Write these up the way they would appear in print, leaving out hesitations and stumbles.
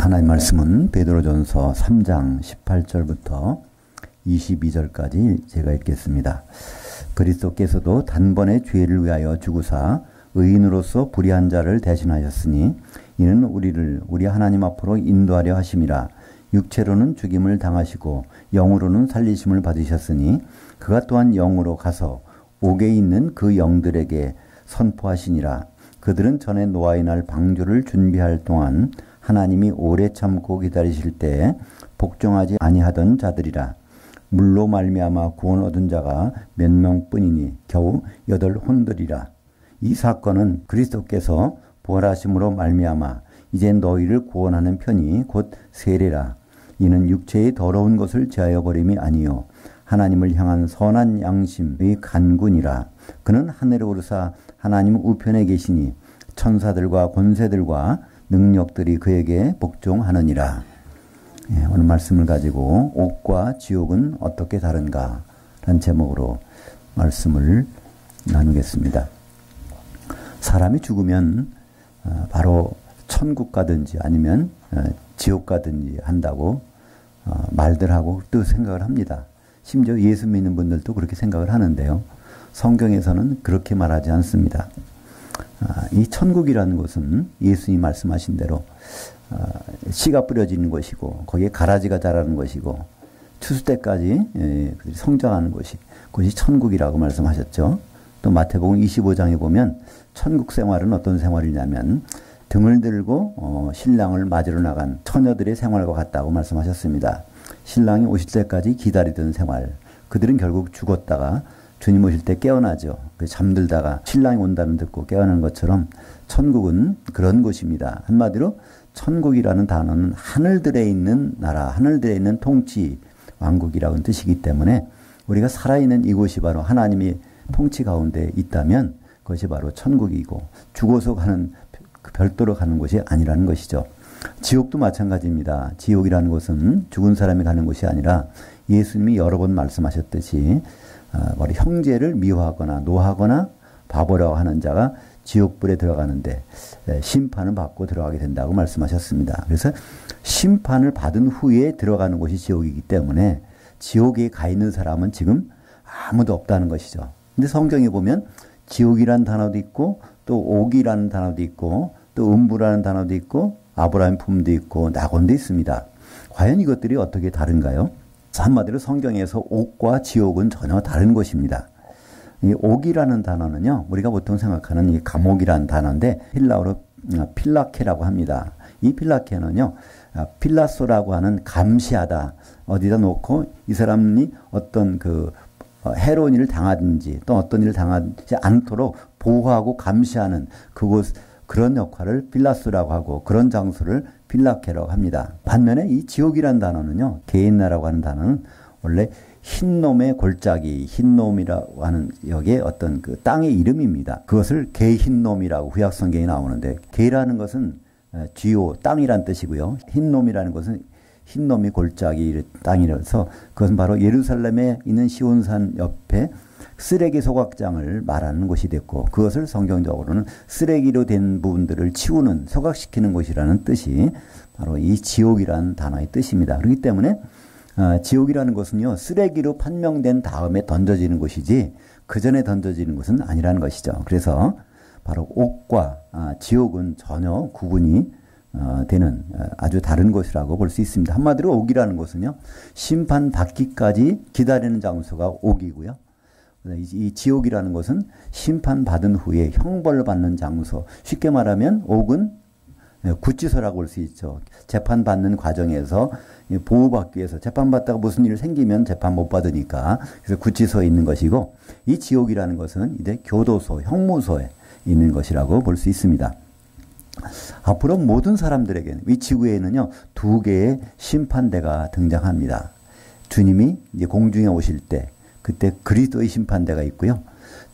하나님 말씀은 베드로전서 3장 18절부터 22절까지 제가 읽겠습니다. 그리스도께서도 단번에 죄를 위하여 죽으사 의인으로서 불의한 자를 대신하셨으니 이는 우리를 우리 하나님 앞으로 인도하려 하심이라. 육체로는 죽임을 당하시고 영으로는 살리심을 받으셨으니 그가 또한 영으로 가서 옥에 있는 그 영들에게 선포하시니라. 그들은 전에 노아의 날 방주를 준비할 동안 하나님이 오래 참고 기다리실 때에 복종하지 아니하던 자들이라. 물로 말미암아 구원 얻은 자가 몇 명뿐이니 겨우 8혼들이라. 이 사건은 그리스도께서 부활하심으로 말미암아 이제 너희를 구원하는 편이 곧 세례라. 이는 육체의 더러운 것을 제하여 버림이 아니요 하나님을 향한 선한 양심의 간군이라. 그는 하늘에 오르사 하나님 우편에 계시니 천사들과 권세들과 능력들이 그에게 복종하느니라. 오늘 말씀을 가지고 옥과 지옥은 어떻게 다른가 라는 제목으로 말씀을 나누겠습니다. 사람이 죽으면 바로 천국 가든지 아니면 지옥 가든지 한다고 말들 하고 또 생각을 합니다. 심지어 예수 믿는 분들도 그렇게 생각을 하는데요. 성경에서는 그렇게 말하지 않습니다. 이 천국이라는 것은 예수님이 말씀하신 대로 씨가 뿌려지는 것이고 거기에 가라지가 자라는 것이고 추수 때까지 그들이 성장하는 그것이 천국이라고 말씀하셨죠. 또 마태복음 25장에 보면 천국 생활은 어떤 생활이냐면 등을 들고 신랑을 맞으러 나간 처녀들의 생활과 같다고 말씀하셨습니다. 신랑이 오실 때까지 기다리던 생활. 그들은 결국 죽었다가 주님 오실 때 깨어나죠. 잠들다가 신랑이 온다는 듣고 깨어나는 것처럼 천국은 그런 곳입니다. 한마디로 천국이라는 단어는 하늘들에 있는 나라, 하늘들에 있는 통치, 왕국이라는 뜻이기 때문에 우리가 살아있는 이곳이 바로 하나님이 통치 가운데 있다면 그것이 바로 천국이고 죽어서 가는 별도로 가는 곳이 아니라는 것이죠. 지옥도 마찬가지입니다. 지옥이라는 곳은 죽은 사람이 가는 곳이 아니라 예수님이 여러 번 말씀하셨듯이 바로 형제를 미워하거나 노하거나 바보라고 하는 자가 지옥불에 들어가는데 심판을 받고 들어가게 된다고 말씀하셨습니다. 그래서 심판을 받은 후에 들어가는 곳이 지옥이기 때문에 지옥에 가 있는 사람은 지금 아무도 없다는 것이죠. 근데 성경에 보면 지옥이라는 단어도 있고 또 옥이라는 단어도 있고 또 음부라는 단어도 있고 아브라함 품도 있고 낙원도 있습니다. 과연 이것들이 어떻게 다른가요? 한마디로 성경에서 옥과 지옥은 전혀 다른 것입니다. 이 옥이라는 단어는요, 우리가 보통 생각하는 이 감옥이라는 단어인데 힐라어로 필라케라고 합니다. 이 필라케는요, 필라소라고 하는 감시하다, 어디다 놓고 이 사람이 어떤 해로운 일을 당하든지 또 어떤 일을 당하지 않도록 보호하고 감시하는 그런 역할을 필라스라고 하고 그런 장소를 필라케라고 합니다. 반면에 이 지옥이라는 단어는요, 게인나라고 하는 단어는 원래 흰놈의 골짜기, 흰놈이라고 하는 여기에 어떤 그 땅의 이름입니다. 그것을 게흰놈이라고 구약 성경에 나오는데 게라는 것은 쥐오, 땅이란 뜻이고요. 흰놈이라는 것은 흰놈이 골짜기 땅이라서 그것은 바로 예루살렘에 있는 시온산 옆에 쓰레기 소각장을 말하는 곳이 됐고 그것을 성경적으로는 쓰레기로 된 부분들을 치우는 소각시키는 곳이라는 뜻이 바로 이 지옥이라는 단어의 뜻입니다. 그렇기 때문에 지옥이라는 것은요 쓰레기로 판명된 다음에 던져지는 곳이지 그 전에 던져지는 곳은 아니라는 것이죠. 그래서 바로 옥과 지옥은 전혀 구분이 되는 아주 다른 곳이라고 볼 수 있습니다. 한마디로 옥이라는 것은요 심판받기까지 기다리는 장소가 옥이고요. 이 지옥이라는 것은 심판받은 후에 형벌을 받는 장소. 쉽게 말하면 옥은 구치소라고 볼 수 있죠. 재판받는 과정에서 보호받기 위해서 재판받다가 무슨 일이 생기면 재판 못 받으니까 그래서 구치소에 있는 것이고 이 지옥이라는 것은 이제 교도소, 형무소에 있는 것이라고 볼 수 있습니다. 앞으로 모든 사람들에게는 이 지구에는요 2개의 심판대가 등장합니다. 주님이 이제 공중에 오실 때 그때 그리스도의 심판대가 있고요.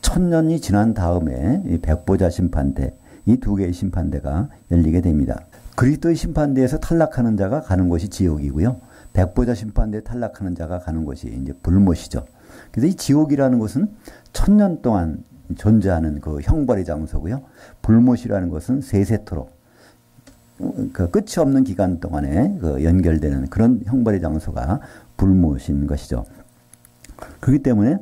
1000년이 지난 다음에 이 백보자 심판대, 이 2개의 심판대가 열리게 됩니다. 그리스도의 심판대에서 탈락하는 자가 가는 곳이 지옥이고요. 백보자 심판대에 탈락하는 자가 가는 곳이 이제 불못이죠. 그래서 이 지옥이라는 곳은 1000년 동안 존재하는 그 형벌의 장소고요. 불못이라는 것은 세세토록 그 끝이 없는 기간 동안에 그 연결되는 그런 형벌의 장소가 불못인 것이죠. 그렇기 때문에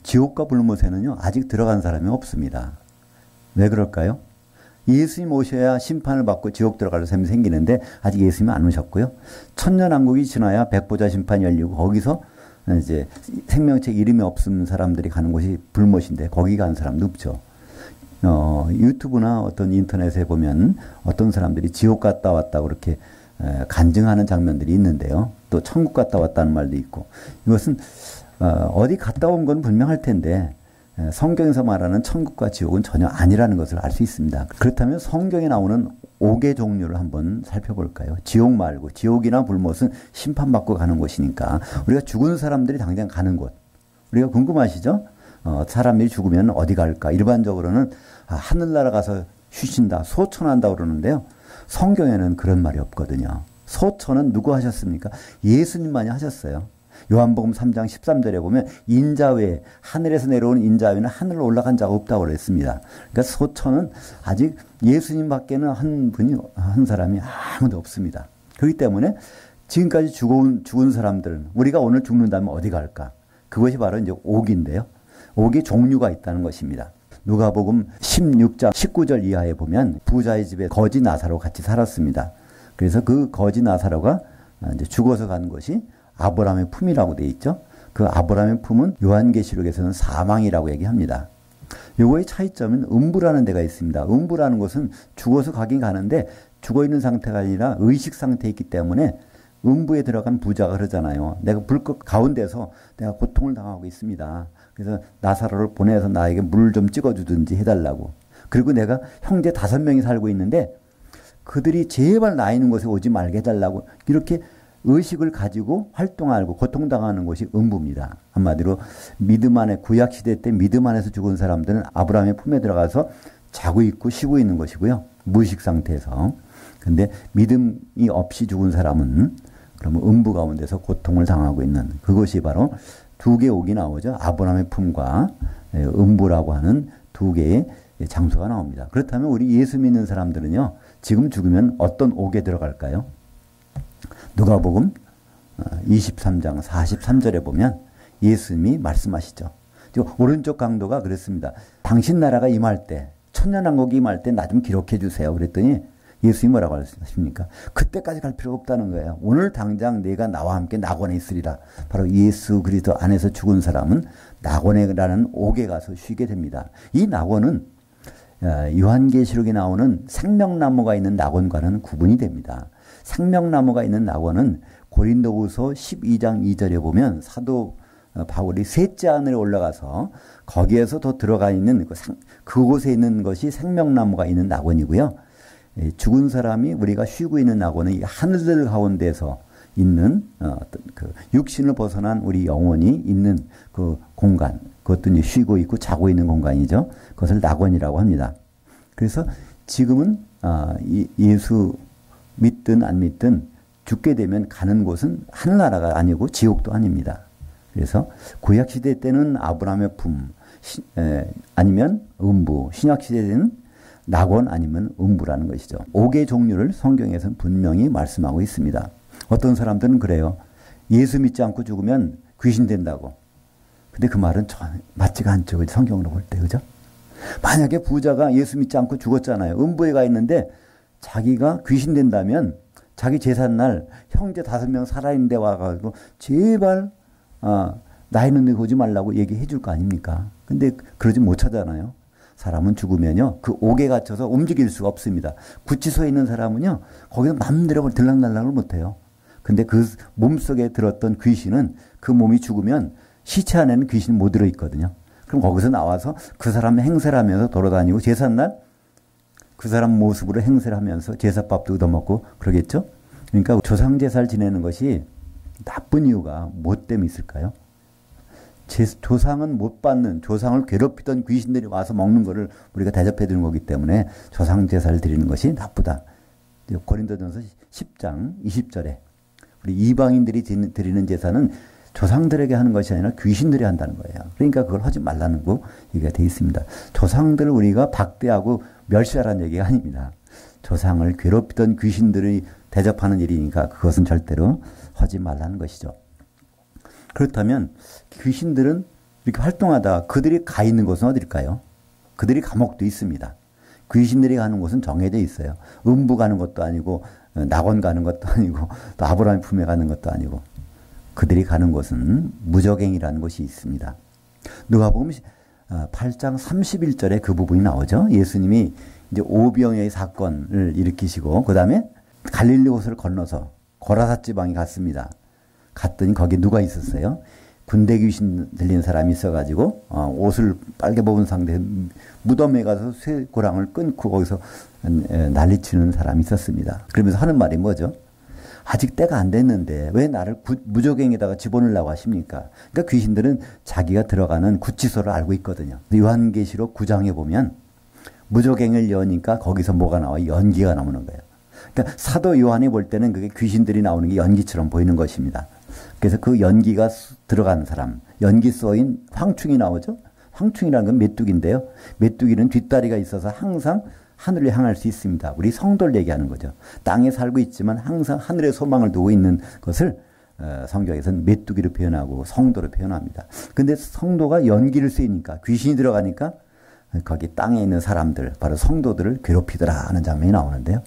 지옥과 불못에는요 아직 들어간 사람이 없습니다. 왜 그럴까요? 예수님 오셔야 심판을 받고 지옥 들어갈 사람이 생기는데 아직 예수님은 안 오셨고요. 천년왕국이 지나야 백보자 심판이 열리고 거기서 이제 생명체 이름이 없는 사람들이 가는 곳이 불못인데 거기 간 사람도 없죠. 유튜브나 어떤 인터넷에 보면 어떤 사람들이 지옥 갔다 왔다 그렇게 간증하는 장면들이 있는데요. 또 천국 갔다 왔다는 말도 있고 이것은 어디 갔다 온 건 분명할 텐데 성경에서 말하는 천국과 지옥은 전혀 아니라는 것을 알 수 있습니다. 그렇다면 성경에 나오는 옥의 종류를 한번 살펴볼까요? 지옥 말고 지옥이나 불못은 심판받고 가는 곳이니까 우리가 죽은 사람들이 당장 가는 곳 우리가 궁금하시죠? 사람들이 죽으면 어디 갈까? 일반적으로는 하늘나라 가서 쉬신다, 소천한다 그러는데요. 성경에는 그런 말이 없거든요. 소천은 누구 하셨습니까? 예수님만이 하셨어요. 요한복음 3장 13절에 보면 인자외, 하늘에서 내려온 인자외는 하늘로 올라간 자가 없다고 그랬습니다. 그러니까 소천은 아직 예수님밖에는 한 사람이 아무도 없습니다. 그렇기 때문에 지금까지 죽은 사람들은 우리가 오늘 죽는다면 어디 갈까? 그것이 바로 이제 옥인데요. 옥의 종류가 있다는 것입니다. 누가복음 16장 19절 이하에 보면 부자의 집에 거지 나사로 같이 살았습니다. 그래서 그 거지 나사로가 이제 죽어서 간 것이 아브라함의 품이라고 되어 있죠. 그 아브라함의 품은 요한계시록에서는 사망이라고 얘기합니다. 요거의 차이점은 음부라는 데가 있습니다. 음부라는 것은 죽어서 가긴 가는데 죽어있는 상태가 아니라 의식 상태에 있기 때문에 음부에 들어간 부자가 그러잖아요. 내가 불꽃 가운데서 내가 고통을 당하고 있습니다. 그래서 나사로를 보내서 나에게 물 좀 찍어주든지 해달라고. 그리고 내가 형제 5명이 살고 있는데 그들이 제발 나 있는 곳에 오지 말게 해달라고 이렇게 의식을 가지고 활동하고 고통당하는 곳이 음부입니다. 한마디로 믿음 안에 구약시대 때 믿음 안에서 죽은 사람들은 아브라함의 품에 들어가서 자고 있고 쉬고 있는 것이고요. 무의식 상태에서. 근데 믿음이 없이 죽은 사람은 그러면 음부 가운데서 고통을 당하고 있는 그것이 바로 두 개의 옥이 나오죠. 아브라함의 품과 음부라고 하는 두 개의 장소가 나옵니다. 그렇다면 우리 예수 믿는 사람들은요. 지금 죽으면 어떤 옥에 들어갈까요? 누가복음 23장 43절에 보면 예수님이 말씀하시죠. 오른쪽 강도가 그랬습니다. 당신 나라가 임할 때 천년왕국이 임할 때 나 좀 기록해 주세요. 그랬더니 예수님이 뭐라고 하십니까? 그때까지 갈 필요가 없다는 거예요. 오늘 당장 내가 나와 함께 낙원에 있으리라. 바로 예수 그리스도 안에서 죽은 사람은 낙원이라는 옥에 가서 쉬게 됩니다. 이 낙원은 요한계시록에 나오는 생명나무가 있는 낙원과는 구분이 됩니다. 생명나무가 있는 낙원은 고린도후서 12장 2절에 보면 사도 바울이 셋째 하늘에 올라가서 거기에서 더 들어가 있는 그곳에 있는 것이 생명나무가 있는 낙원이고요. 죽은 사람이 우리가 쉬고 있는 낙원은 이 하늘들 가운데서 있는 그 육신을 벗어난 우리 영혼이 있는 그 공간, 그것도 이제 쉬고 있고 자고 있는 공간이죠. 그것을 낙원이라고 합니다. 그래서 지금은 예수 믿든 안 믿든 죽게 되면 가는 곳은 하늘나라가 아니고 지옥도 아닙니다. 그래서 구약시대 때는 아브라함의 품, 아니면 음부, 신약시대에는 낙원 아니면 음부라는 것이죠. 옥의 종류를 성경에서는 분명히 말씀하고 있습니다. 어떤 사람들은 그래요. 예수 믿지 않고 죽으면 귀신 된다고. 근데 그 말은 맞지가 않죠. 성경으로 볼 때. 그죠? 만약에 부자가 예수 믿지 않고 죽었잖아요. 음부에 가 있는데 자기가 귀신 된다면 자기 제삿날 형제 5명 살아있는데 와가지고 제발 나 있는 데 오지 말라고 얘기해 줄 거 아닙니까? 근데 그러지 못하잖아요. 사람은 죽으면요. 그 옥에 갇혀서 움직일 수가 없습니다. 구치소에 있는 사람은요. 거기서 마음대로 들락날락을 못해요. 근데 그 몸속에 들었던 귀신은 그 몸이 죽으면 시체 안에는 귀신이 못 들어있거든요. 그럼 거기서 나와서 그 사람 행세를 하면서 돌아다니고 제삿날 그 사람 모습으로 행세를 하면서 제사밥도 얻어먹고 그러겠죠. 그러니까 조상제사를 지내는 것이 나쁜 이유가 뭐 때문에 있을까요? 조상은 못 받는, 조상을 괴롭히던 귀신들이 와서 먹는 것을 우리가 대접해 주는 거기 때문에 조상 제사를 드리는 것이 나쁘다. 고린도전서 10장 20절에 우리 이방인들이 드리는 제사는 조상들에게 하는 것이 아니라 귀신들이 한다는 거예요. 그러니까 그걸 하지 말라는 거 얘기가 되어 있습니다. 조상들을 우리가 박대하고 멸시하라는 얘기가 아닙니다. 조상을 괴롭히던 귀신들이 대접하는 일이니까 그것은 절대로 하지 말라는 것이죠. 그렇다면 귀신들은 이렇게 활동하다 그들이 가 있는 곳은 어딜까요? 그들이 감옥도 있습니다. 귀신들이 가는 곳은 정해져 있어요. 음부 가는 것도 아니고 낙원 가는 것도 아니고 또 아브라함의 품에 가는 것도 아니고 그들이 가는 곳은 무저갱이라는 곳이 있습니다. 누가복음 8장 31절에 그 부분이 나오죠. 예수님이 이제 오병이어의 사건을 일으키시고 그 다음에 갈릴리 호수를 건너서 고라사 지방에 갔습니다. 갔더니 거기 누가 있었어요? 군대 귀신 들린 사람이 있어가지고 옷을 빨개 벗은 상태에 무덤에 가서 쇠고랑을 끊고 거기서 난리치는 사람이 있었습니다. 그러면서 하는 말이 뭐죠? 아직 때가 안 됐는데 왜 나를 무저갱에다가 집어넣으려고 하십니까? 그러니까 귀신들은 자기가 들어가는 구치소를 알고 있거든요. 요한계시록 9장에 보면 무저갱을 여니까 거기서 뭐가 나와? 연기가 나오는 거예요. 그러니까 사도 요한이 볼 때는 그게 귀신들이 나오는 게 연기처럼 보이는 것입니다. 그래서 그 연기가 들어간 사람, 연기 쏘인 황충이 나오죠. 황충이라는 건 메뚜기인데요. 메뚜기는 뒷다리가 있어서 항상 하늘을 향할 수 있습니다. 우리 성도를 얘기하는 거죠. 땅에 살고 있지만 항상 하늘의 소망을 두고 있는 것을 성경에서는 메뚜기로 표현하고 성도로 표현합니다. 근데 성도가 연기를 쓰이니까 귀신이 들어가니까 거기 땅에 있는 사람들, 바로 성도들을 괴롭히더라 하는 장면이 나오는데요.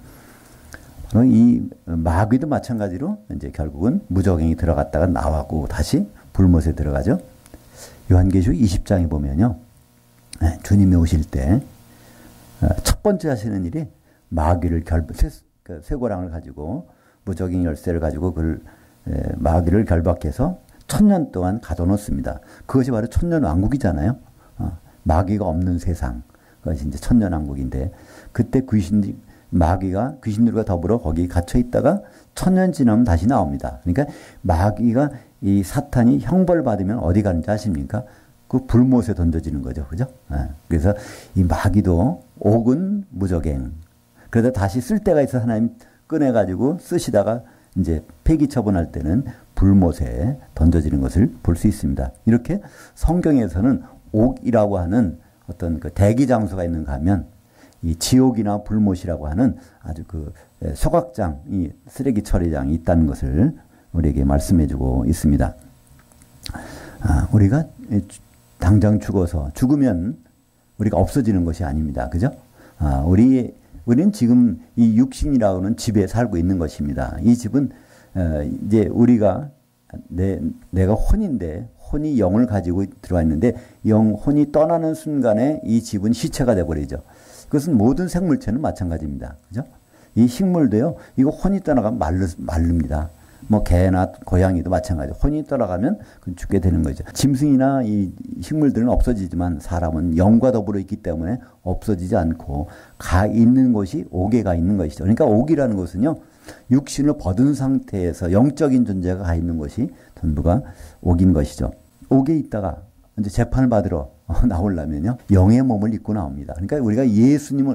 이 마귀도 마찬가지로 이제 결국은 무저갱이 들어갔다가 나와고 다시 불못에 들어가죠. 요한계시록 20장에 보면요. 주님이 오실 때 첫 번째 하시는 일이 마귀를 쇠고랑을 가지고 무저갱이 열쇠를 가지고 그 마귀를 결박해서 1000년 동안 가둬놓습니다. 그것이 바로 천년왕국이잖아요. 마귀가 없는 세상. 그것이 이제 천년왕국인데 그때 마귀가 귀신들과 더불어 거기 갇혀 있다가 1000년 지나면 다시 나옵니다. 그러니까 마귀가 이 사탄이 형벌 받으면 어디 가는지 아십니까? 그 불못에 던져지는 거죠. 그죠? 그래서 이 마귀도 옥은 무저갱. 그러다 다시 쓸 때가 있어 하나님 꺼내가지고 쓰시다가 이제 폐기 처분할 때는 불못에 던져지는 것을 볼 수 있습니다. 이렇게 성경에서는 옥이라고 하는 어떤 그 대기 장소가 있는가 하면 이 지옥이나 불못이라고 하는 아주 그 소각장, 이 쓰레기 처리장이 있다는 것을 우리에게 말씀해 주고 있습니다. 우리가 당장 죽으면 우리가 없어지는 것이 아닙니다. 그죠? 우리는 지금 이 육신이라고 하는 집에 살고 있는 것입니다. 이 집은, 이제 우리가, 내가 혼인데, 혼이 영을 가지고 들어와 있는데, 혼이 떠나는 순간에 이 집은 시체가 되어버리죠. 그것은 모든 생물체는 마찬가지입니다. 그죠? 이 식물도요, 이거 혼이 떠나가면 마릅니다. 뭐 개나 고양이도 마찬가지로 혼이 떠나가면 죽게 되는 거죠. 짐승이나 이 식물들은 없어지지만 사람은 영과 더불어 있기 때문에 없어지지 않고 가 있는 곳이 옥에 가 있는 것이죠. 그러니까 옥이라는 것은요, 육신을 벗은 상태에서 영적인 존재가 가 있는 것이 전부가 옥인 것이죠. 옥에 있다가 이제 재판을 받으러 나오려면요, 영의 몸을 입고 나옵니다. 그러니까 우리가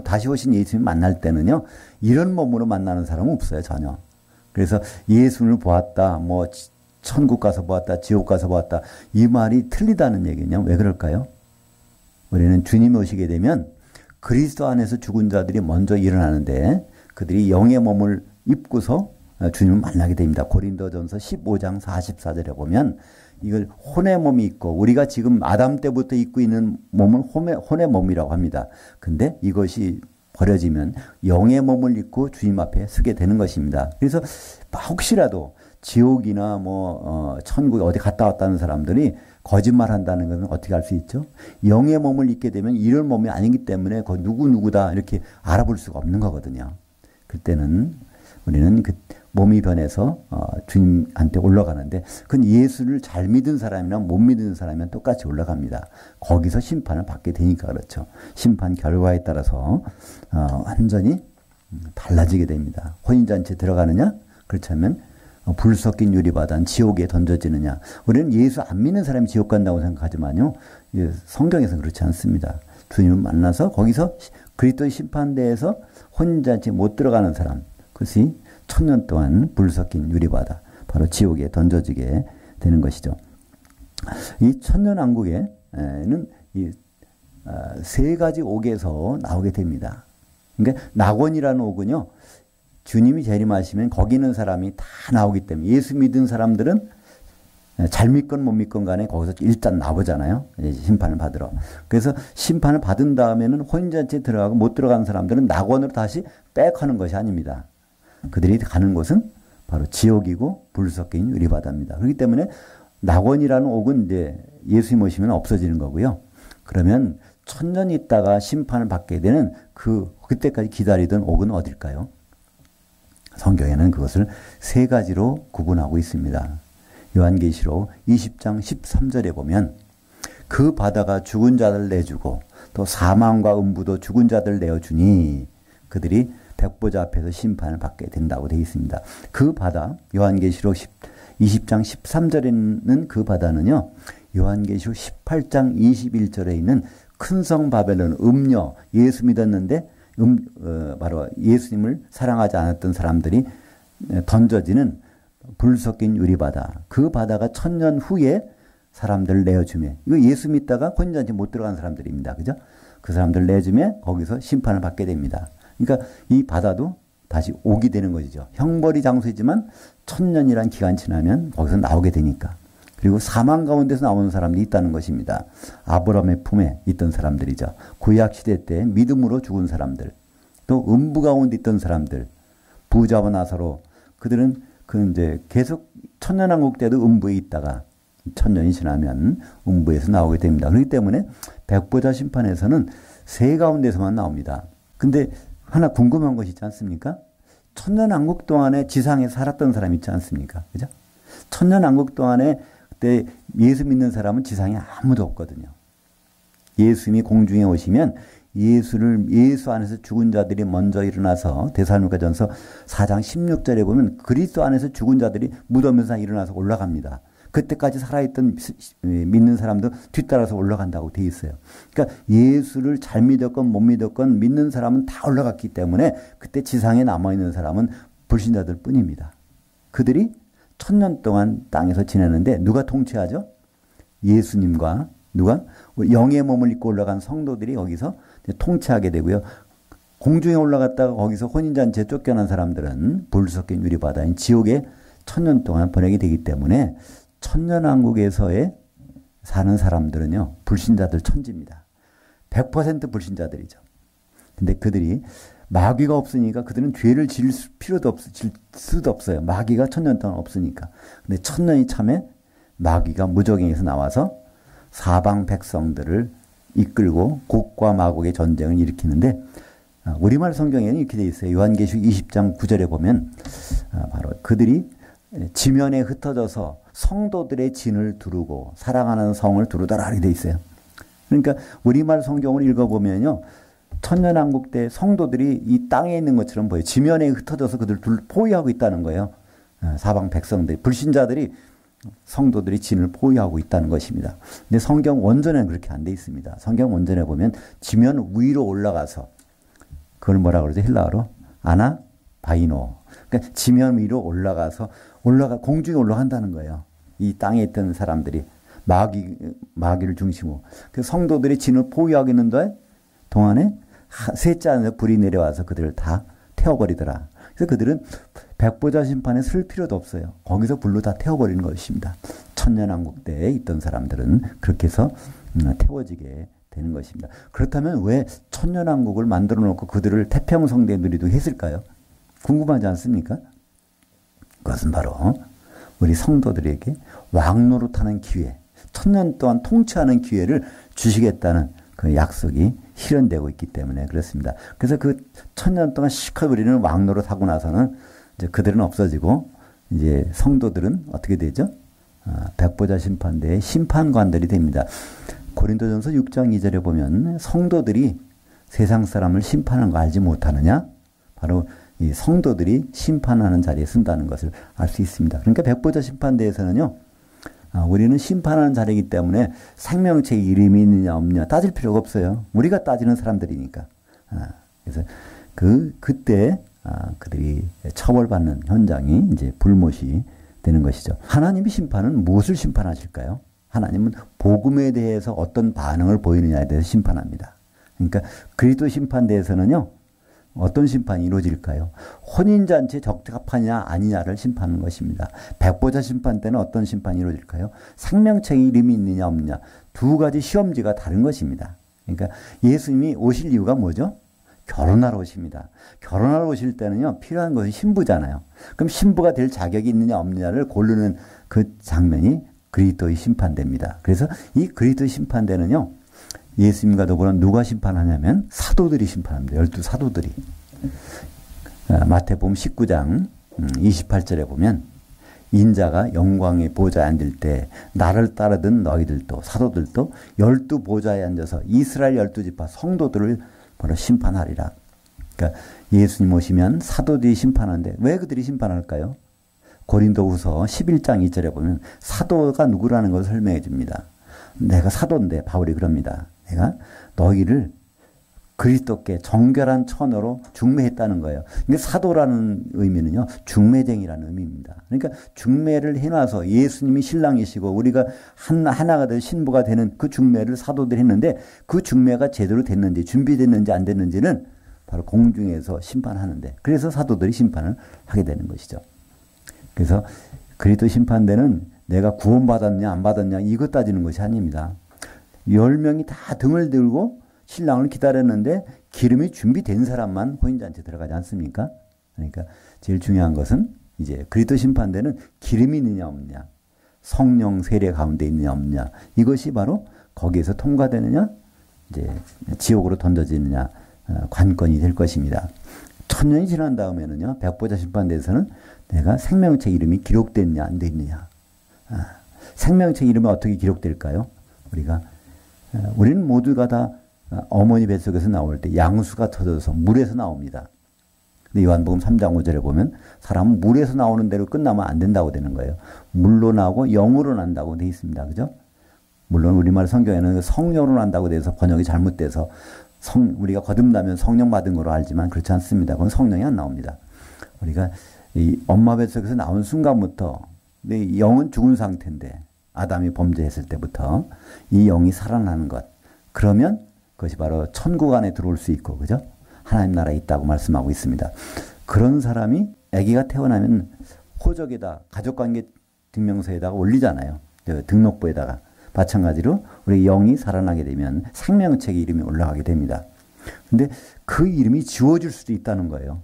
다시 오신 예수님 만날 때는요, 이런 몸으로 만나는 사람은 없어요, 전혀. 그래서 예수님을 보았다, 뭐 천국 가서 보았다, 지옥 가서 보았다, 이 말이 틀리다는 얘기냐? 왜 그럴까요? 우리는 주님이 오시게 되면 그리스도 안에서 죽은 자들이 먼저 일어나는데 그들이 영의 몸을 입고서 주님을 만나게 됩니다. 고린도전서 15장 44절에 보면 이걸 혼의 몸이 있고 우리가 지금 아담 때부터 입고 있는 몸은 혼의 몸이라고 합니다. 근데 이것이 버려지면 영의 몸을 입고 주님 앞에 서게 되는 것입니다. 그래서 혹시라도 지옥이나 천국에 어디 갔다 왔다는 사람들이 거짓말한다는 것은 어떻게 알 수 있죠? 영의 몸을 입게 되면 이런 몸이 아니기 때문에 그 누구다 이렇게 알아볼 수가 없는 거거든요. 그때는 우리는 그 몸이 변해서 주님한테 올라가는데 그건 예수를 잘 믿은 사람이나 못 믿은 사람이면 똑같이 올라갑니다. 거기서 심판을 받게 되니까 그렇죠. 심판 결과에 따라서 완전히 달라지게 됩니다. 혼인잔치에 들어가느냐? 그렇다면 불 섞인 유리바다는 지옥에 던져지느냐? 우리는 예수 안 믿는 사람이 지옥 간다고 생각하지만요, 성경에서는 그렇지 않습니다. 주님을 만나서 거기서 그리스도의 심판대에서 혼인잔치에 못 들어가는 사람, 그것이 1000년 동안 불 섞인 유리바다, 바로 지옥에 던져지게 되는 것이죠. 이 천년왕국에는 세 가지 옥에서 나오게 됩니다. 그러니까 낙원이라는 옥은요, 주님이 재림하시면 거기 있는 사람이 다 나오기 때문에 예수 믿은 사람들은 잘 믿건 못 믿건 간에 거기서 일단 나오잖아요. 심판을 받으러. 그래서 심판을 받은 다음에는 혼인잔치에 들어가고 못 들어간 사람들은 낙원으로 다시 백하는 것이 아닙니다. 그들이 가는 곳은 바로 지옥이고 불 섞인 유리바다입니다. 그렇기 때문에 낙원이라는 옥은 이제 예수님 오시면 없어지는 거고요. 그러면 천년 있다가 심판을 받게 되는 그때까지 기다리던 옥은 어딜까요? 성경에는 그것을 세 가지로 구분하고 있습니다. 요한계시록 20장 13절에 보면 그 바다가 죽은 자들 내주고 또 사망과 음부도 죽은 자들 내어주니 그들이 백보자 앞에서 심판을 받게 된다고 되어 있습니다. 그 바다, 요한계시록 20장 13절에 있는 그 바다는요, 요한계시록 18장 21절에 있는 큰 성 바벨론 음녀, 예수 믿었는데 바로 예수님을 사랑하지 않았던 사람들이 던져지는 불 섞인 유리바다, 그 바다가 천년 후에 사람들을 내어주며, 이거 예수 믿다가 혼인잔치 못 들어간 사람들입니다. 그죠? 그 사람들 내주며 거기서 심판을 받게 됩니다. 그러니까 이 바다도 다시 오게 되는 것이죠. 형벌이 장소이지만 천년이란 기간 지나면 거기서 나오게 되니까. 그리고 사망 가운데서 나오는 사람들이 있다는 것입니다. 아브라함의 품에 있던 사람들이죠. 구약시대 때 믿음으로 죽은 사람들, 또 음부 가운데 있던 사람들, 부자와 나사로, 그들은 이제 계속 천년왕국 때도 음부에 있다가 천년이 지나면 음부에서 나오게 됩니다. 그렇기 때문에 백보자 심판에서는 세 가운데서만 나옵니다. 근데 하나 궁금한 것이 있지 않습니까? 천년왕국 동안에 지상에 살았던 사람이 있지 않습니까? 그죠? 천년왕국 동안에 그때 예수 믿는 사람은 지상에 아무도 없거든요. 예수님이 공중에 오시면 예수 안에서 죽은 자들이 먼저 일어나서 데살로니가전서 4장 16절에 보면 그리스도 안에서 죽은 자들이 무덤에서 일어나서 올라갑니다. 그때까지 살아있던 믿는 사람도 뒤따라서 올라간다고 돼 있어요. 그러니까 예수를 잘 믿었건 못 믿었건 믿는 사람은 다 올라갔기 때문에 그때 지상에 남아있는 사람은 불신자들 뿐입니다. 그들이 천년 동안 땅에서 지내는데 누가 통치하죠? 예수님과 누가? 영의 몸을 입고 올라간 성도들이 여기서 통치하게 되고요. 공중에 올라갔다가 거기서 혼인잔치에 쫓겨난 사람들은 불 섞인 유리바다인 지옥에 천년 동안 보내게 되기 때문에 천년왕국에서의 사는 사람들은요, 불신자들 천지입니다. 100% 불신자들이죠. 근데 그들이 마귀가 없으니까 그들은 죄를 질 수도 없어요. 마귀가 천년 동안 없으니까. 근데 천년이 참에 마귀가 무적행에서 나와서 사방 백성들을 이끌고 곡과 마곡의 전쟁을 일으키는데, 우리말 성경에는 이렇게 되어 있어요. 요한계시록 20장 9절에 보면 바로 그들이 지면에 흩어져서 성도들의 진을 두르고 사랑하는 성을 두르더라 이렇게 되어 있어요. 그러니까 우리말 성경을 읽어보면요, 천년왕국 때 성도들이 이 땅에 있는 것처럼 보여요. 지면에 흩어져서 그들을 포위하고 있다는 거예요. 사방 백성들, 불신자들이 성도들이 진을 포위하고 있다는 것입니다. 근데 성경 원전에는 그렇게 안 돼 있습니다. 성경 원전에 보면 지면 위로 올라가서, 그걸 뭐라 그러죠? 헬라어로 아나 바이노. 그러니까 지면 위로 올라가서 공중에 올라간다는 거예요. 이 땅에 있던 사람들이 마귀를 중심으로. 그래서 성도들이 진을 포위하고 있는데 동안에 셋째 안에서 불이 내려와서 그들을 다 태워버리더라. 그래서 그들은 백보자 심판에 쓸 필요도 없어요. 거기서 불로 다 태워버리는 것입니다. 천년왕국 때에 있던 사람들은 그렇게 해서 태워지게 되는 것입니다. 그렇다면 왜 천년왕국을 만들어 놓고 그들을 태평성대에 누리도록 했을까요? 궁금하지 않습니까? 그것은 바로 우리 성도들에게 왕노릇하는 기회, 천년 동안 통치하는 기회를 주시겠다는 그 약속이 실현되고 있기 때문에 그렇습니다. 그래서 그 천년 동안 시커 우리는 왕노릇 하고 나서는 이제 그들은 없어지고 이제 성도들은 어떻게 되죠? 백보자 심판대의 심판관들이 됩니다. 고린도전서 6장 2절에 보면 성도들이 세상 사람을 심판하는 거 알지 못하느냐? 바로 이 성도들이 심판하는 자리에 쓴다는 것을 알 수 있습니다. 그러니까 백보자 심판대에서는요, 우리는 심판하는 자리이기 때문에 생명체에 이름이 있느냐 없느냐 따질 필요가 없어요. 우리가 따지는 사람들이니까. 그래서 그때 그들이 처벌받는 현장이 이제 불못이 되는 것이죠. 하나님의 심판은 무엇을 심판하실까요? 하나님은 복음에 대해서 어떤 반응을 보이느냐에 대해서 심판합니다. 그러니까 그리스도 심판대에서는요, 어떤 심판이 이루어질까요? 혼인잔치에 적합하냐 아니냐를 심판하는 것입니다. 백보자 심판 때는 어떤 심판이 이루어질까요? 생명책에 이름이 있느냐 없느냐 두 가지 시험지가 다른 것입니다. 그러니까 예수님이 오실 이유가 뭐죠? 결혼하러 오십니다. 결혼하러 오실 때는요, 필요한 것은 신부잖아요. 그럼 신부가 될 자격이 있느냐 없느냐를 고르는 그 장면이 그리스도의 심판대입니다. 그래서 이 그리스도의 심판대는요, 예수님과 더불어 누가 심판하냐면 사도들이 심판합니다. 12사도들이. 마태복음 19장 28절에 보면 인자가 영광의 보좌에 앉을 때 나를 따르던 너희들도 사도들도 12보좌에 앉아서 이스라엘 12지파 성도들을 바로 심판하리라. 그러니까 예수님 오시면 사도들이 심판하는데 왜 그들이 심판할까요? 고린도후서 11장 2절에 보면 사도가 누구라는 것을 설명해 줍니다. 내가 사도인데 바울이 그럽니다. 내가 너희를 그리스도께 정결한 처녀로 중매했다는 거예요. 그러니까 사도라는 의미는요, 중매쟁이라는 의미입니다. 그러니까 중매를 해놔서 예수님이 신랑이시고 우리가 하나가 될 신부가 되는 그 중매를 사도들이 했는데 그 중매가 제대로 됐는지 준비됐는지 안 됐는지는 바로 공중에서 심판하는데 그래서 사도들이 심판을 하게 되는 것이죠. 그래서 그리스도 심판대는 내가 구원받았냐 안 받았냐 이것 따지는 것이 아닙니다. 10명이 다 등을 들고 신랑을 기다렸는데 기름이 준비된 사람만 혼인잔치에 들어가지 않습니까? 그러니까 제일 중요한 것은 이제 그리스도 심판대는 기름이 있느냐 없느냐, 성령 세례 가운데 있느냐 없느냐, 이것이 바로 거기에서 통과되느냐, 이제 지옥으로 던져지느냐 관건이 될 것입니다. 1000년이 지난 다음에는요, 백보자 심판대에서는 내가 생명책 이름이 기록됐느냐 안 됐느냐. 생명책 이름이 어떻게 기록될까요? 우리는 모두가 다 어머니 뱃속에서 나올 때 양수가 터져서 물에서 나옵니다. 근데 요한복음 3장 5절에 보면 사람은 물에서 나오는 대로 끝나면 안 된다고 되는 거예요. 물로 나오고 영으로 난다고 되어 있습니다. 그죠? 물론 우리말 성경에는 성령으로 난다고 돼서 번역이 잘못돼서 우리가 거듭나면 성령 받은 거로 알지만 그렇지 않습니다. 그건 성령이 안 나옵니다. 우리가 이 엄마 뱃속에서 나온 순간부터 내 영은 죽은 상태인데 아담이 범죄했을 때부터 이 영이 살아나는 것. 그러면 그것이 바로 천국 안에 들어올 수 있고, 그죠? 하나님 나라에 있다고 말씀하고 있습니다. 그런 사람이 아기가 태어나면 호적에다, 가족관계 증명서에다가 올리잖아요. 등록부에다가. 마찬가지로 우리 영이 살아나게 되면 생명책에 이름이 올라가게 됩니다. 근데 그 이름이 지워질 수도 있다는 거예요.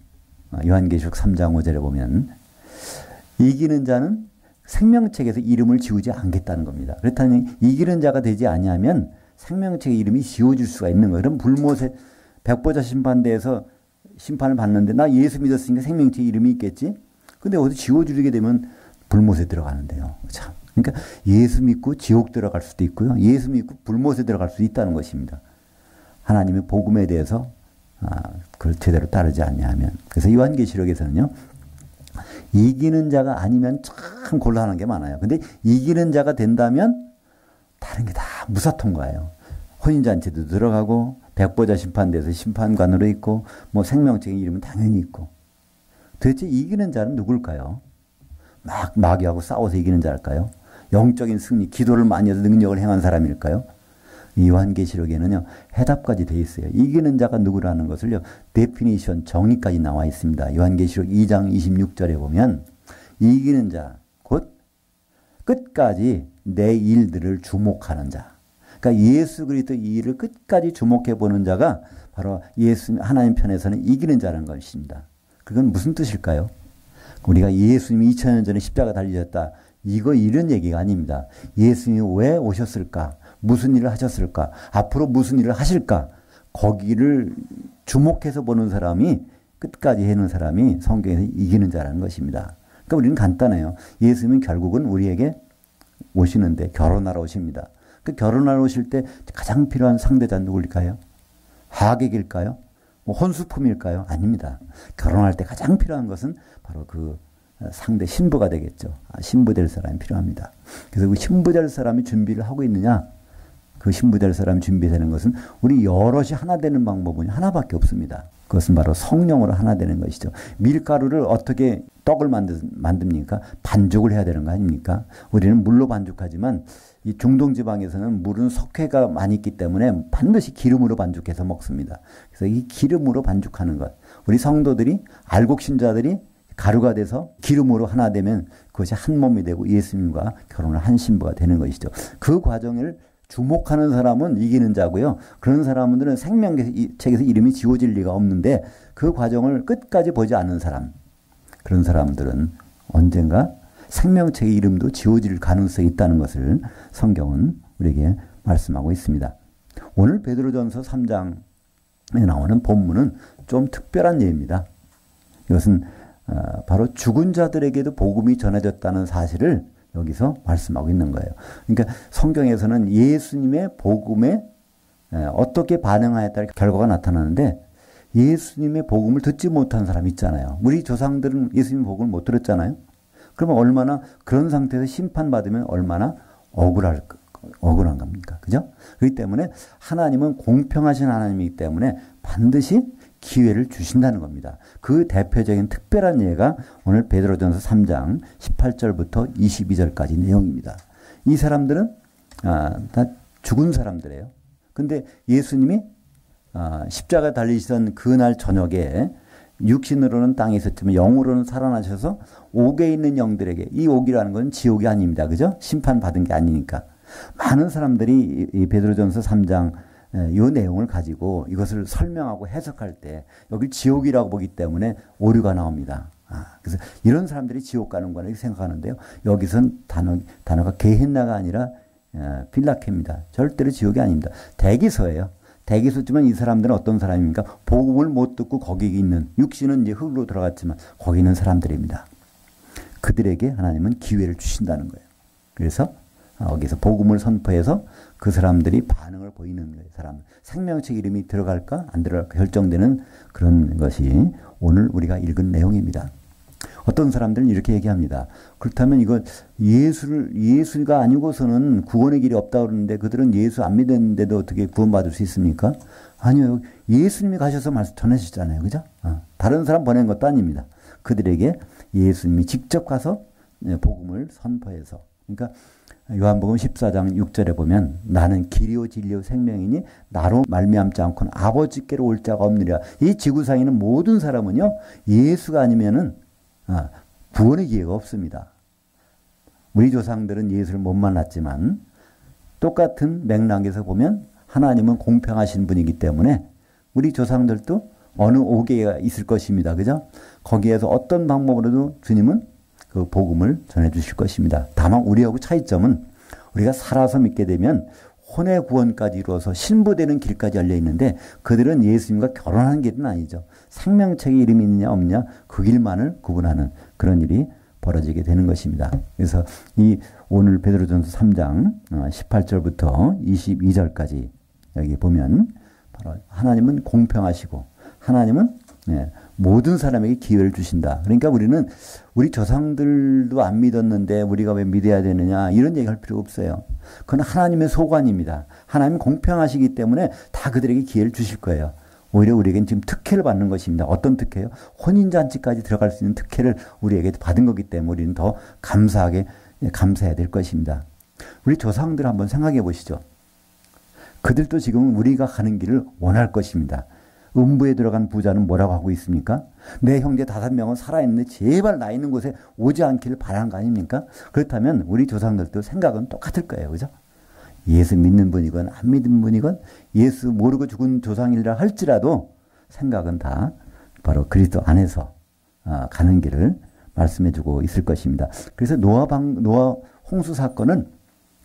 요한계시록 3장 5절에 보면 이기는 자는 생명책에서 이름을 지우지 않겠다는 겁니다. 그렇다면 이기는 자가 되지 아니하면 생명책의 이름이 지워질 수가 있는 거예요. 그럼 불못에 백보자 심판대에서 심판을 받는데 나 예수 믿었으니까 생명책의 이름이 있겠지? 근데 어디 지워주게 되면 불못에 들어가는데요. 참. 그러니까 예수 믿고 지옥 들어갈 수도 있고요. 예수 믿고 불못에 들어갈 수도 있다는 것입니다. 하나님의 복음에 대해서 그걸 제대로 따르지 않냐면. 그래서 요한계시록에서는요. 이기는 자가 아니면 참 곤란한 게 많아요. 근데 이기는 자가 된다면 다른 게 다 무사통과예요. 혼인잔치도 들어가고 백보자 심판대에서 심판관으로 있고 뭐 생명책의 이름은 당연히 있고. 도대체 이기는 자는 누굴까요? 마귀하고 싸워서 이기는 자일까요? 영적인 승리, 기도를 많이 해서 능력을 행한 사람일까요? 요한계시록에는요, 해답까지 돼 있어요. 이기는 자가 누구라는 것을요, 데피니션, 정의까지 나와 있습니다. 요한계시록 2장 26절에 보면, 이기는 자, 곧 끝까지 내 일들을 주목하는 자. 그러니까 예수 그리스도 이 일을 끝까지 주목해 보는 자가 바로 하나님 편에서는 이기는 자라는 것입니다. 그건 무슨 뜻일까요? 우리가 예수님이 2000년 전에 십자가 달리셨다. 이런 얘기가 아닙니다. 예수님이 왜 오셨을까? 무슨 일을 하셨을까? 앞으로 무슨 일을 하실까? 거기를 주목해서 보는 사람이 끝까지 해는 사람이 성경에서 이기는 자라는 것입니다. 그러니까 우리는 간단해요. 예수님은 결국은 우리에게 오시는데 결혼하러 오십니다. 그 결혼하러 오실 때 가장 필요한 상대자 누구일까요? 하객일까요? 뭐 혼수품일까요? 아닙니다. 결혼할 때 가장 필요한 것은 바로 그 상대 신부가 되겠죠. 신부 될 사람이 필요합니다. 그래서 그 신부 될 사람이 준비를 하고 있느냐? 그 신부 될 사람이 준비되는 것은 우리 여럿이 하나 되는 방법은 하나밖에 없습니다. 그것은 바로 성령으로 하나 되는 것이죠. 밀가루를 어떻게 떡을 만듭니까? 반죽을 해야 되는 거 아닙니까? 우리는 물로 반죽하지만 이 중동 지방에서는 물은 석회가 많이 있기 때문에 반드시 기름으로 반죽해서 먹습니다. 그래서 이 기름으로 반죽하는 것. 우리 성도들이 알곡신자들이 가루가 돼서 기름으로 하나 되면 그것이 한 몸이 되고 예수님과 결혼을 한 신부가 되는 것이죠. 그 과정을 주목하는 사람은 이기는 자고요. 그런 사람들은 생명책에서 이름이 지워질 리가 없는데 그 과정을 끝까지 보지 않는 사람, 그런 사람들은 언젠가 생명책의 이름도 지워질 가능성이 있다는 것을 성경은 우리에게 말씀하고 있습니다. 오늘 베드로전서 3장에 나오는 본문은 좀 특별한 예입니다. 이것은 바로 죽은 자들에게도 복음이 전해졌다는 사실을 여기서 말씀하고 있는 거예요. 그러니까 성경에서는 예수님의 복음에 어떻게 반응하에 따라 결과가 나타나는데 예수님의 복음을 듣지 못한 사람 있잖아요. 우리 조상들은 예수님 복음을 못 들었잖아요. 그러면 얼마나 그런 상태에서 심판받으면 얼마나 억울한 겁니까? 그죠? 그렇기 때문에 하나님은 공평하신 하나님이기 때문에 반드시 기회를 주신다는 겁니다. 그 대표적인 특별한 예가 오늘 베드로전서 3장 18절부터 22절까지 내용입니다. 이 사람들은 다 죽은 사람들이에요. 근데 예수님이 십자가 달리시던 그날 저녁에 육신으로는 땅에 있었지만 영으로는 살아나셔서 옥에 있는 영들에게, 이 옥이라는 건 지옥이 아닙니다. 그죠? 심판받은 게 아니니까. 많은 사람들이 이 베드로전서 3장 이 내용을 가지고 이것을 설명하고 해석할 때 여기 지옥이라고 보기 때문에 오류가 나옵니다. 그래서 이런 사람들이 지옥 가는 거라고 생각하는데요. 여기선 단어가 게헨나가 아니라 빌라케입니다. 절대로 지옥이 아닙니다. 대기소예요. 대기소지만 이 사람들은 어떤 사람입니까? 복음을 못 듣고 거기 있는, 육신은 이제 흙으로 들어갔지만 거기 있는 사람들입니다. 그들에게 하나님은 기회를 주신다는 거예요. 그래서 여기서 복음을 선포해서 그 사람들이 반응을 보이는 거예요. 생명책 이름이 들어갈까 안 들어갈까 결정되는 그런 것이 오늘 우리가 읽은 내용입니다. 어떤 사람들은 이렇게 얘기합니다. 그렇다면 이거 예수가 아니고서는 구원의 길이 없다고 그러는데 그들은 예수 안 믿었는데도 어떻게 구원받을 수 있습니까? 아니요. 예수님이 가셔서 말씀 전해주셨잖아요. 그죠? 다른 사람 보낸 것도 아닙니다. 그들에게 예수님이 직접 가서 복음을 선포해서. 그러니까 요한복음 14장 6절에 보면 나는 길이요 진리요 생명이니 나로 말미암지 않고는 아버지께로 올 자가 없느니라. 이 지구상에 있는 모든 사람은요. 예수가 아니면은 구원의 기회가 없습니다. 우리 조상들은 예수를 못 만났지만 똑같은 맥락에서 보면 하나님은 공평하신 분이기 때문에 우리 조상들도 어느 옥에 있을 것입니다. 그죠? 거기에서 어떤 방법으로도 주님은 그 복음을 전해주실 것입니다. 다만 우리하고 차이점은 우리가 살아서 믿게 되면 혼의 구원까지 이루어서 신부되는 길까지 열려 있는데 그들은 예수님과 결혼하는 길은 아니죠. 생명책에 이름이 있느냐 없느냐 그 길만을 구분하는 그런 일이 벌어지게 되는 것입니다. 그래서 이 오늘 베드로전서 3장 18절부터 22절까지 여기 보면 바로 하나님은 공평하시고 하나님은 모든 사람에게 기회를 주신다. 그러니까 우리는 우리 조상들도 안 믿었는데 우리가 왜 믿어야 되느냐 이런 얘기할 필요가 없어요. 그건 하나님의 소관입니다. 하나님은 공평하시기 때문에 다 그들에게 기회를 주실 거예요. 오히려 우리에겐 지금 특혜를 받는 것입니다. 어떤 특혜요? 혼인잔치까지 들어갈 수 있는 특혜를 우리에게 받은 거기 때문에 우리는 더 감사해야 될 것입니다. 우리 조상들 한번 생각해 보시죠. 그들도 지금 우리가 가는 길을 원할 것입니다. 음부에 들어간 부자는 뭐라고 하고 있습니까? 내 형제 5명은 살아있는데 제발 나 있는 곳에 오지 않기를 바라는 거 아닙니까? 그렇다면 우리 조상들도 생각은 똑같을 거예요. 그죠? 예수 믿는 분이건 안 믿는 분이건 예수 모르고 죽은 조상이라 할지라도 생각은 다 바로 그리스도 안에서 가는 길을 말씀해주고 있을 것입니다. 그래서 노아 홍수 사건은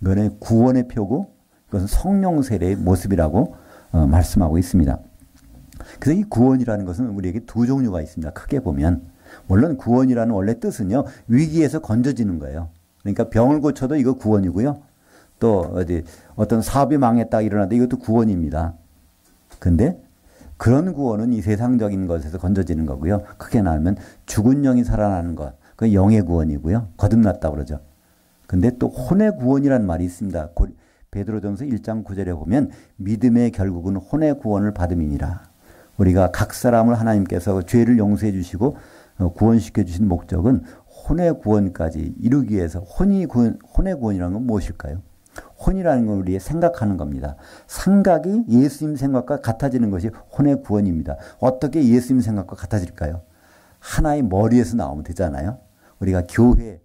이거는 구원의 표고 이것은 성령 세례의 모습이라고 말씀하고 있습니다. 그래서 이 구원이라는 것은 우리에게 두 종류가 있습니다. 크게 보면 물론 구원이라는 원래 뜻은요 위기에서 건져지는 거예요. 그러니까 병을 고쳐도 이거 구원이고요. 또 어떤 사업이 망했다 일어나도 이것도 구원입니다. 근데 그런 구원은 이 세상적인 것에서 건져지는 거고요. 크게 나누면 죽은 영이 살아나는 것, 그 영의 구원이고요. 거듭났다 그러죠. 근데 또 혼의 구원이라는 말이 있습니다. 베드로전서 1장 9절에 보면 믿음의 결국은 혼의 구원을 받음이니라. 우리가 각 사람을 하나님께서 죄를 용서해 주시고 구원시켜 주신 목적은 혼의 구원까지 이루기 위해서 혼의 구원이라는 건 무엇일까요? 혼이라는 건 우리의 생각하는 겁니다. 생각이 예수님 생각과 같아지는 것이 혼의 구원입니다. 어떻게 예수님 생각과 같아질까요? 하나의 머리에서 나오면 되잖아요. 우리가 교회는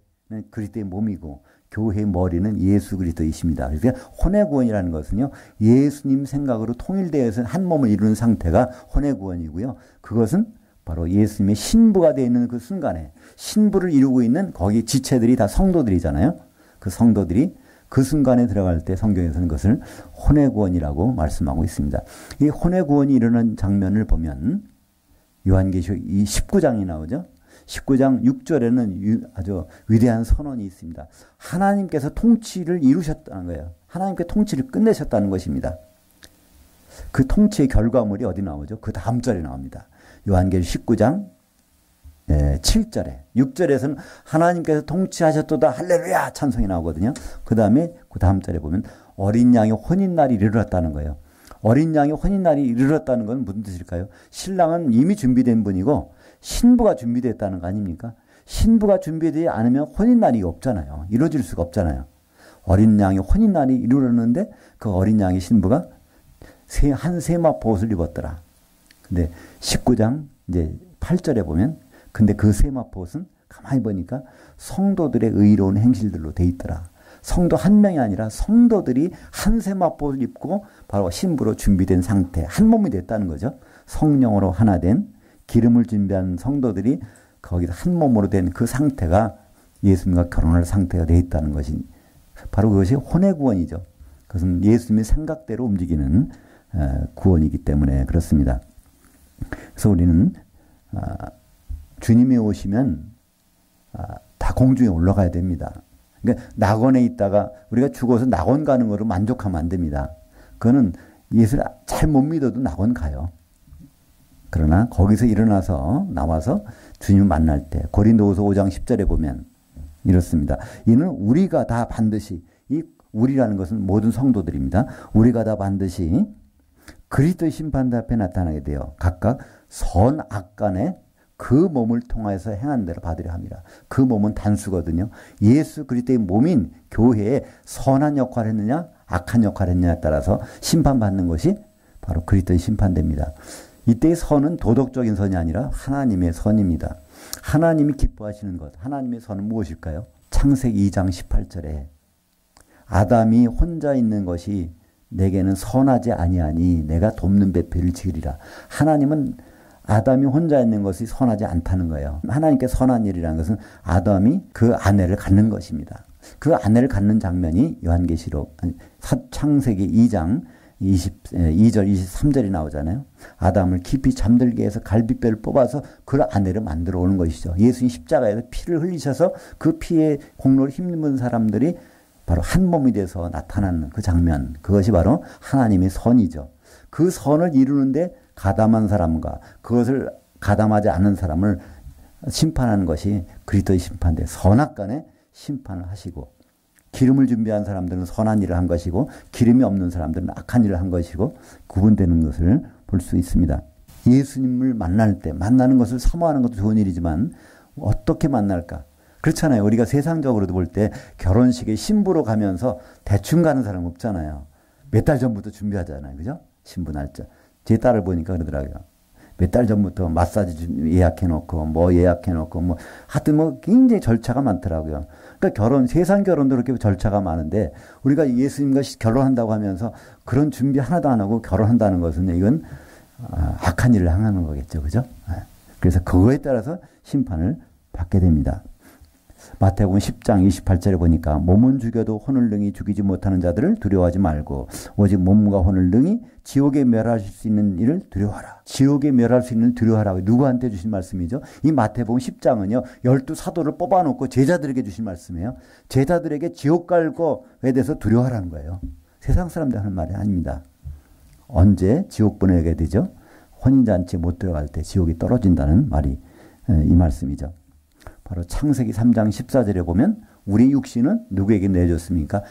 그리스도의 몸이고 교회의 머리는 예수 그리스도이십니다. 그래서 혼의 구원이라는 것은요, 예수님 생각으로 통일되어서 한 몸을 이루는 상태가 혼의 구원이고요. 그것은 바로 예수님의 신부가 되어 있는 그 순간에 신부를 이루고 있는 거기 지체들이 다 성도들이잖아요. 그 성도들이 그 순간에 들어갈 때 성경에서는 그것을 혼의 구원이라고 말씀하고 있습니다. 이 혼의 구원이 일어나는 장면을 보면 요한계시록 이 19장이 나오죠. 19장 6절에는 아주 위대한 선언이 있습니다. 하나님께서 통치를 이루셨다는 거예요. 하나님께 통치를 끝내셨다는 것입니다. 그 통치의 결과물이 어디 나오죠? 그 다음 절에 나옵니다. 요한계시록 19장 7절에 6절에서는 하나님께서 통치하셨도다 할렐루야 찬송이 나오거든요. 그 다음에 그 다음 절에 보면 어린 양의 혼인날이 이르렀다는 거예요. 어린 양의 혼인날이 이르렀다는 건 무슨 뜻일까요? 신랑은 이미 준비된 분이고 신부가 준비됐다는 거 아닙니까? 신부가 준비되지 않으면 혼인날이 없잖아요. 이루어질 수가 없잖아요. 어린 양의 혼인날이 이루었는데 그 어린 양의 신부가 한 세마포 옷을 입었더라. 근데 19장 이제 8절에 보면 근데 그 세마포 옷은 가만히 보니까 성도들의 의로운 행실들로 돼 있더라. 성도 한 명이 아니라 성도들이 한 세마포를 입고 바로 신부로 준비된 상태, 한 몸이 됐다는 거죠. 성령으로 하나 된 기름을 준비한 성도들이 거기서 한 몸으로 된 그 상태가 예수님과 결혼할 상태가 돼 있다는 것이 바로 그것이 혼의 구원이죠. 그것은 예수님의 생각대로 움직이는 구원이기 때문에 그렇습니다. 그래서 우리는 주님이 오시면 다 공중에 올라가야 됩니다. 그러니까 낙원에 있다가 우리가 죽어서 낙원 가는 거로 만족하면 안 됩니다. 그거는 예수를 잘 못 믿어도 낙원 가요. 그러나 거기서 일어나서 나와서 주님을 만날 때 고린도후서 5장 10절에 보면 이렇습니다. 이는 우리가 다 반드시 이 우리라는 것은 모든 성도들입니다. 우리가 다 반드시 그리스도의 심판대 앞에 나타나게 되어 각각 선악간에 그 몸을 통해서 행한 대로 받으려 합니다. 그 몸은 단수거든요. 예수 그리스도의 몸인 교회에 선한 역할을 했느냐 악한 역할을 했느냐에 따라서 심판받는 것이 바로 그리스도의 심판대입니다. 이때의 선은 도덕적인 선이 아니라 하나님의 선입니다. 하나님이 기뻐하시는 것, 하나님의 선은 무엇일까요? 창세기 2장 18절에 아담이 혼자 있는 것이 내게는 선하지 아니하니 내가 돕는 배필을 지으리라. 하나님은 아담이 혼자 있는 것이 선하지 않다는 거예요. 하나님께 선한 일이라는 것은 아담이 그 아내를 갖는 것입니다. 그 아내를 갖는 장면이 요한계시록 창세기 2장 22절 23절이 나오잖아요. 아담을 깊이 잠들게 해서 갈빗뼈를 뽑아서 그 아내를 만들어 오는 것이죠. 예수님 십자가에서 피를 흘리셔서 그 피의 공로를 힘입은 사람들이 바로 한 몸이 돼서 나타나는 그 장면, 그것이 바로 하나님의 선이죠. 그 선을 이루는데 가담한 사람과 그것을 가담하지 않는 사람을 심판하는 것이 그리스도의 심판대, 선악간에 심판을 하시고 기름을 준비한 사람들은 선한 일을 한 것이고 기름이 없는 사람들은 악한 일을 한 것이고 구분되는 것을 볼 수 있습니다. 예수님을 만날 때 만나는 것을 사모하는 것도 좋은 일이지만 어떻게 만날까? 그렇잖아요. 우리가 세상적으로도 볼 때 결혼식에 신부로 가면서 대충 가는 사람 없잖아요. 몇 달 전부터 준비하잖아요. 그죠? 신부 날짜. 제 딸을 보니까 그러더라고요. 몇 달 전부터 마사지 예약해놓고 뭐 예약해놓고 뭐 하여튼 뭐 굉장히 절차가 많더라고요. 그러니까 세상 결혼도 그렇게 절차가 많은데 우리가 예수님과 결혼한다고 하면서 그런 준비 하나도 안 하고 결혼한다는 것은 이건 악한 일을 행하는 거겠죠. 그죠? 그래서 그거에 따라서 심판을 받게 됩니다. 마태복음 10장 28절에 보니까 몸은 죽여도 혼을 능히 죽이지 못하는 자들을 두려워하지 말고 오직 몸과 혼을 능히 지옥에 멸하실 수 있는 일을 두려워하라. 지옥에 멸할 수 있는 일을 두려워하라고 누구한테 주신 말씀이죠? 이 마태복음 10장은요. 12사도를 뽑아놓고 제자들에게 주신 말씀이에요. 제자들에게 지옥 갈 거에 대해서 두려워하라는 거예요. 세상 사람들 하는 말이 아닙니다. 언제 지옥 보내게 되죠? 혼인잔치에 못 들어갈 때 지옥이 떨어진다는 말이 이 말씀이죠. 바로 창세기 3장 14절에 보면 우리 육신은 누구에게 내줬습니까?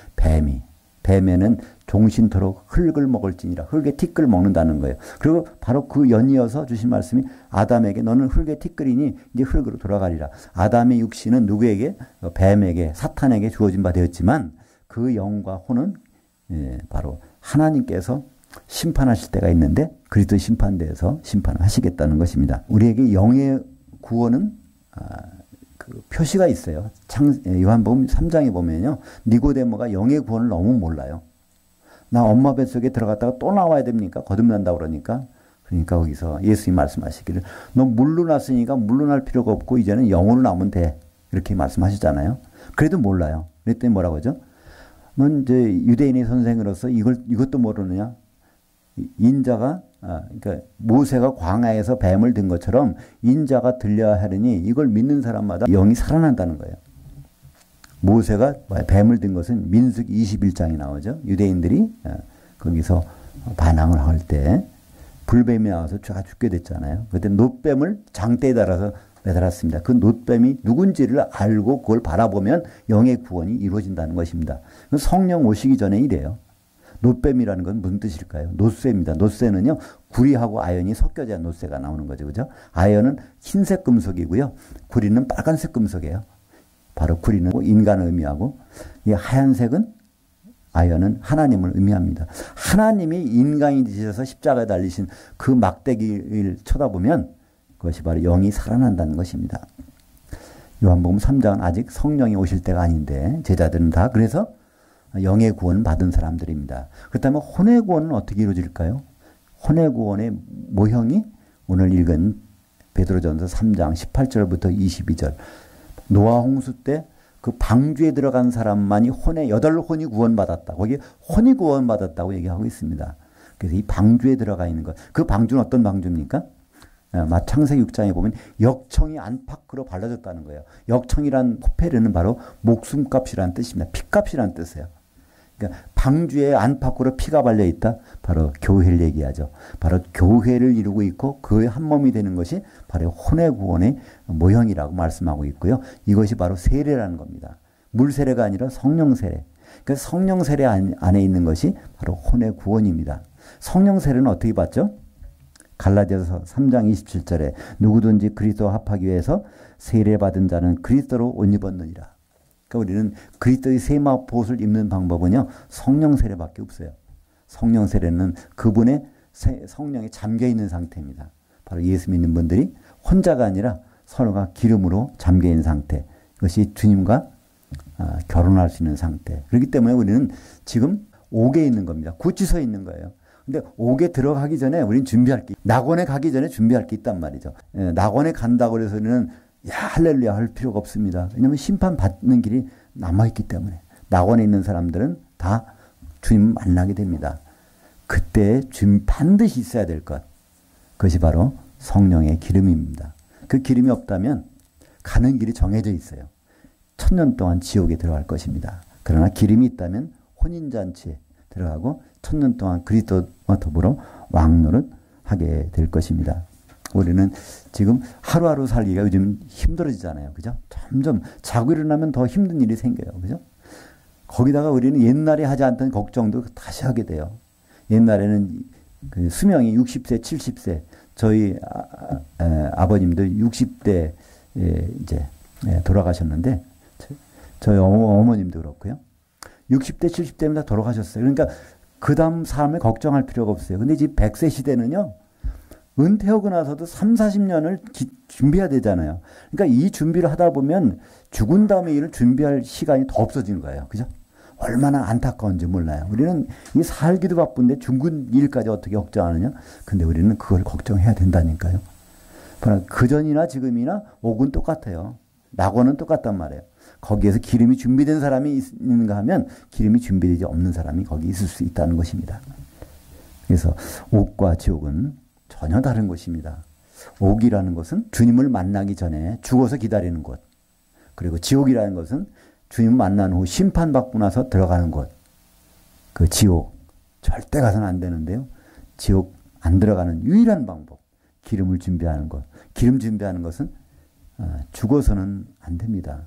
뱀에는 종신토록 흙을 먹을지니라. 흙의 티끌을 먹는다는 거예요. 그리고 바로 그 연이어서 주신 말씀이 아담에게 너는 흙의 티끌이니 이제 흙으로 돌아가리라. 아담의 육신은 누구에게? 뱀에게 사탄에게 주어진 바 되었지만 그 영과 혼은 바로 하나님께서 심판하실 때가 있는데 그리스도 심판대에서 심판을 하시겠다는 것입니다. 우리에게 영의 구원은 그 표시가 있어요. 요한복음 3장에 보면요. 니고데모가 영의 구원을 너무 몰라요. 나 엄마 뱃속에 들어갔다가 또 나와야 됩니까? 거듭난다고 그러니까. 그러니까 거기서 예수님이 말씀하시기를 너 물로 났으니까 물로 날 필요가 없고 이제는 영으로 나오면 돼. 이렇게 말씀하시잖아요. 그래도 몰라요. 그랬더니 뭐라고 하죠? 넌 이제 유대인의 선생으로서 이것도 모르느냐? 인자가 그러니까 모세가 광야에서 뱀을 든 것처럼 인자가 들려야 하느니 이걸 믿는 사람마다 영이 살아난다는 거예요. 모세가 뱀을 든 것은 민수기 21장에 나오죠. 유대인들이 거기서 반항을 할 때 불뱀이 나와서 쫙 죽게 됐잖아요. 그때 놋뱀을 장대에 달아서 매달았습니다. 그 놋뱀이 누군지를 알고 그걸 바라보면 영의 구원이 이루어진다는 것입니다. 성령 오시기 전에 이래요. 놋뱀이라는 건 무슨 뜻일까요? 놋쇠입니다. 놋쇠는요, 구리하고 아연이 섞여져야 놋쇠가 나오는 거죠. 그죠? 아연은 흰색 금속이고요. 구리는 빨간색 금속이에요. 바로 구리는 인간을 의미하고, 이 하얀색은 아연은 하나님을 의미합니다. 하나님이 인간이 되셔서 십자가에 달리신 그 막대기를 쳐다보면 그것이 바로 영이 살아난다는 것입니다. 요한복음 3장은 아직 성령이 오실 때가 아닌데 제자들은 다 그래서 영의 구원을 받은 사람들입니다. 그렇다면 혼의 구원은 어떻게 이루어질까요? 혼의 구원의 모형이 오늘 읽은 베드로전서 3장 18절부터 22절 노아 홍수 때 그 방주에 들어간 사람만이 여덟 혼이 구원받았다. 거기에 혼이 구원받았다고 얘기하고 있습니다. 그래서 이 방주에 들어가 있는 것. 그 방주는 어떤 방주입니까? 창세기 6장에 보면 역청이 안팎으로 발라졌다는 거예요. 역청이란 포페르는 바로 목숨값이라는 뜻입니다. 피값이라는 뜻이에요. 그러니까 방주에 안팎으로 피가 발려 있다. 바로 교회를 얘기하죠. 바로 교회를 이루고 있고 그의 한 몸이 되는 것이 바로 혼의 구원의 모형이라고 말씀하고 있고요. 이것이 바로 세례라는 겁니다. 물 세례가 아니라 성령 세례. 그래서 성령 세례 안에 있는 것이 바로 혼의 구원입니다. 성령 세례는 어떻게 받죠? 갈라디아서 3장 27절에 누구든지 그리스도와 합하기 위해서 세례받은 자는 그리스도로 옷 입었느니라. 그러니까 우리는 그리스도의 세마포옷을 입는 방법은요. 성령 세례밖에 없어요. 성령 세례는 그분의 성령에 잠겨있는 상태입니다. 바로 예수 믿는 분들이 혼자가 아니라 서로가 기름으로 잠겨있는 상태. 이것이 주님과 결혼할 수 있는 상태. 그렇기 때문에 우리는 지금 옥에 있는 겁니다. 구치소에 있는 거예요. 근데 옥에 들어가기 전에 우리는 준비할 게, 낙원에 가기 전에 준비할 게 있단 말이죠. 낙원에 간다고 해서 우리는 할렐루야 할 필요가 없습니다. 왜냐하면 심판받는 길이 남아있기 때문에. 낙원에 있는 사람들은 다 주님 만나게 됩니다. 그때 반드시 있어야 될 것. 그것이 바로 성령의 기름입니다. 그 기름이 없다면 가는 길이 정해져 있어요. 1000년 동안 지옥에 들어갈 것입니다. 그러나 기름이 있다면 혼인잔치에 들어가고 1000년 동안 그리스도와 더불어 왕노릇 하게 될 것입니다. 우리는 지금 하루하루 살기가 요즘 힘들어지잖아요. 그죠? 점점 자고 일어나면 더 힘든 일이 생겨요. 그죠? 거기다가 우리는 옛날에 하지 않던 걱정도 다시 하게 돼요. 옛날에는 그 수명이 60세, 70세, 저희 아버님도 60대 이제 돌아가셨는데, 저희 어머님도 그렇고요. 60대, 70대면 다 돌아가셨어요. 그러니까 그 다음 삶을 걱정할 필요가 없어요. 근데 지금 100세 시대는요, 은퇴하고 나서도 3, 40년을 준비해야 되잖아요. 그러니까 이 준비를 하다 보면 죽은 다음에 일을 준비할 시간이 더 없어지는 거예요. 그죠? 얼마나 안타까운지 몰라요. 우리는 이 살기도 바쁜데 죽은 일까지 어떻게 걱정하느냐? 근데 우리는 그걸 걱정해야 된다니까요. 그전이나 지금이나 옥은 똑같아요. 낙원은 똑같단 말이에요. 거기에서 기름이 준비된 사람이 있는가 하면 기름이 준비되지 없는 사람이 거기 있을 수 있다는 것입니다. 그래서 옥과 지옥은 전혀 다른 것입니다. 옥이라는 것은 주님을 만나기 전에 죽어서 기다리는 곳. 그리고 지옥이라는 것은 주님 만난 후 심판받고 나서 들어가는 곳. 그 지옥. 절대 가서는 안 되는데요. 지옥 안 들어가는 유일한 방법. 기름을 준비하는 것. 기름 준비하는 것은 죽어서는 안 됩니다.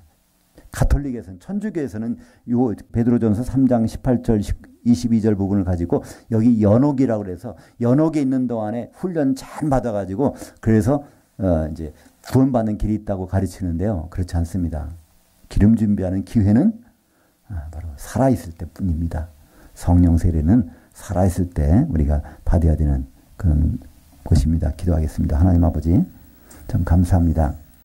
가톨릭에서는, 천주교에서는 요 베드로전서 3장 18절 22절 부분을 가지고 여기 연옥이라고 해서 연옥에 있는 동안에 훈련 잘 받아가지고 그래서 이제 구원받는 길이 있다고 가르치는데요. 그렇지 않습니다. 기름 준비하는 기회는 바로 살아있을 때뿐입니다. 성령 세례는 살아있을 때 우리가 받아야 되는 그런 것입니다. 기도하겠습니다. 하나님 아버지, 참 감사합니다.